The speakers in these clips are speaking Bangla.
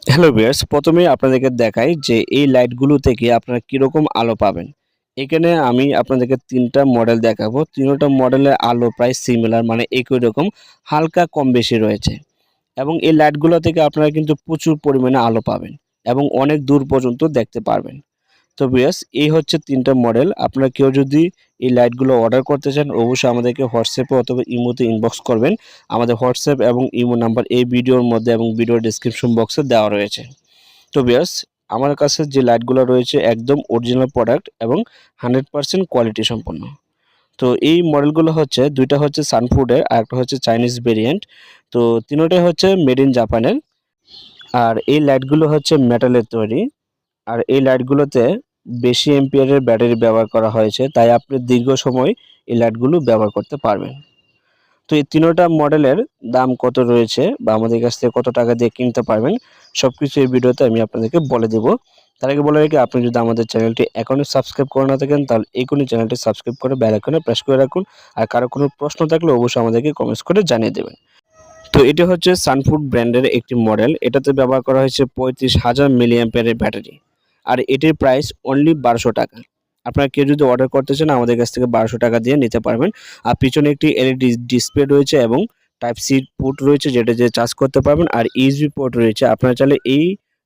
হ্যালো ভিউয়ার্স, প্রথমেই আপনাদেরকে দেখাই যে এই লাইটগুলো থেকে আপনারা কীরকম আলো পাবেন। এখানে আমি আপনাদেরকে ৩ টা মডেল দেখাবো। ৩ টা মডেলের আলো প্রায় সিমিলার, মানে একই রকম, হালকা কম বেশি রয়েছে। এবং এই লাইটগুলো থেকে আপনারা কিন্তু প্রচুর পরিমাণে আলো পাবেন এবং অনেক দূর পর্যন্ত দেখতে পারবেন। তো ভিউয়ার্স, এই হচ্ছে ৩ টা মডেল। আপনারা কেউ যদি এই লাইটগুলো অর্ডার করতে চান, অবশ্যই আমাদেরকে হোয়াটসঅ্যাপে অথবা ইমোতে ইনবক্স করবেন। আমাদের হোয়াটসঅ্যাপ এবং ইমো নাম্বার এই ভিডিওর মধ্যে এবং ভিডিওর ডেসক্রিপশন বক্সে দেওয়া রয়েছে। তো ভিউয়ার্স, আমার কাছে যে লাইটগুলো রয়েছে একদম অরিজিনাল প্রোডাক্ট এবং 100% কোয়ালিটি সম্পন্ন। তো এই মডেলগুলো হচ্ছে ২ টা হচ্ছে সানফুডের, আরেকটা হচ্ছে চাইনিজ ভেরিয়েন্ট। তো ৩ টাই হচ্ছে মেড ইন জাপানের। আর এই লাইটগুলো হচ্ছে মেটালের তৈরি। আর এই লাইটগুলোতে বেশি এম্পিয়ারের ব্যাটারি ব্যবহার করা হয়েছে, তাই আপনি দীর্ঘ সময় এই লাইটগুলো ব্যবহার করতে পারবেন। তো এই ৩ টা মডেলের দাম কত রয়েছে বা আমাদের কাছ থেকে কত টাকা দিয়ে কিনতে পারবেন, সবকিছু এই ভিডিওতে আমি আপনাদেরকে বলে দেব। তার আগে বলে রাখি, আপনি যদি আমাদের চ্যানেলটি এখনো সাবস্ক্রাইব করে না থাকেন, তাহলে এখনই চ্যানেলটি সাবস্ক্রাইব করে বেল আইকনে প্রেস করে রাখুন। আর কারো কোনো প্রশ্ন থাকলে অবশ্যই আমাদেরকে কমেন্টস করে জানিয়ে দেবেন। তো এটি হচ্ছে সানফুড ব্র্যান্ডের একটি মডেল। এটাতে ব্যবহার করা হয়েছে ৩৫,০০০ মিলিঅ্যাম্পিয়ারের ব্যাটারি। আর এটির প্রাইস অনলি ১২০০ টাকা। আপনারা কেউ যদি অর্ডার করতে চান, আমাদের কাছ থেকে ১২০০ টাকা দিয়ে নিতে পারবেন। আর পিছনে একটি এলইডি ডিসপ্লে রয়েছে এবং টাইপ সি পোর্ট রয়েছে, যেটা দিয়ে চার্জ করতে পারবেন। আর ইউএসবি পোর্ট রয়েছে। আপনারা চাইলে এই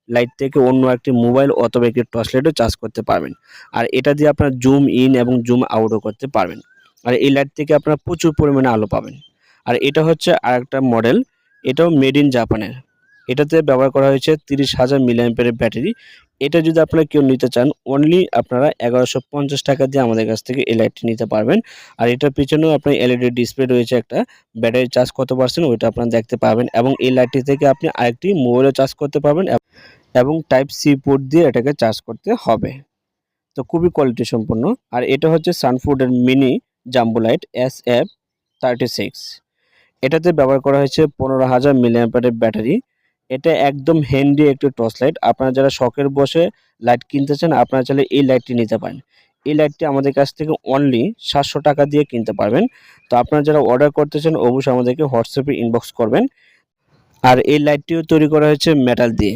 লাইট থেকে অন্য একটি মোবাইল অথবা একটি টর্চ লাইটও চার্জ করতে পারবেন। আর এটা দিয়ে আপনারা জুম ইন এবং জুম আউটও করতে পারবেন। আর এই লাইট থেকে আপনারা প্রচুর পরিমাণে আলো পাবেন। আর এটা হচ্ছে আরেকটা মডেল, এটাও মেড ইন জাপানের। এটাতে ব্যবহার করা হয়েছে ৩০,০০০ মিলিঅ্যাম্পিয়ারের ব্যাটারি। এটা যদি আপনারা কেউ নিতে চান, অনলি আপনারা ১১৫০ টাকা দিয়ে আমাদের কাছ থেকে এই লাইটটি নিতে পারবেন। আর এটার পিছনেও আপনার এলইডি ডিসপ্লে রয়েছে একটা, ব্যাটারি চার্জ কত পার্সেন্ট ওইটা আপনারা দেখতে পাবেন। এবং এই লাইটটি থেকে আপনি আরেকটি মোবাইলও চার্জ করতে পারবেন এবং টাইপ সি পোর্ট দিয়ে এটাকে চার্জ করতে হবে। তো খুবই কোয়ালিটি সম্পন্ন। আর এটা হচ্ছে সানফুডের মিনি জাম্বো লাইট SF36। এটাতে ব্যবহার করা হয়েছে ১৫,০০০ মিলিঅ্যাম্পিয়ারের ব্যাটারি। এটা একদম হ্যান্ডি একটি টর্চ লাইট। আপনারা যারা শখের বশে লাইট কিনতে চান, আপনারা চাইলে এই লাইটটি নিতে পারেন। এই লাইটটি আমাদের কাছ থেকে অনলি ৭০০ টাকা দিয়ে কিনতে পারবেন। তো আপনারা যারা অর্ডার করতে চান, অবশ্যই আমাদেরকে হোয়াটসঅ্যাপে ইনবক্স করবেন। আর এই লাইটটিও তৈরি করা হয়েছে মেটাল দিয়ে।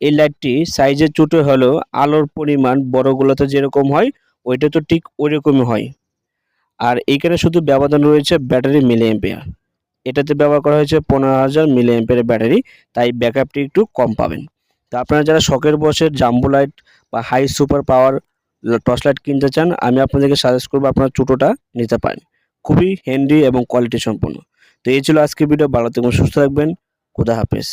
এই লাইটটি সাইজে ছোটো হলেও আলোর পরিমাণ বড়গুলোতে যেরকম হয়, ওইটা তো ঠিক ওইরকমই হয়। আর এইখানে শুধু ব্যবধান রয়েছে ব্যাটারি মিলিঅ্যাম্পিয়ার। এটাতে ব্যবহার করা হয়েছে ১৫,০০০ মিলিঅ্যাম্পিয়ারের ব্যাটারি, তাই ব্যাকআপটি একটু কম পাবেন। তো আপনারা যারা শখের বশে জাম্বো লাইট বা high super power torch light কিনতে চান, আমি আপনাদেরকে সাজেস্ট করব আপনারা ছোটোটা নিতে পারেন। খুবই হ্যান্ডি এবং কোয়ালিটি সম্পন্ন। তো এই ছিল আজকের ভিডিও। ভালো থাকবেন, সুস্থ থাকবেন। খোদা হাফেজ।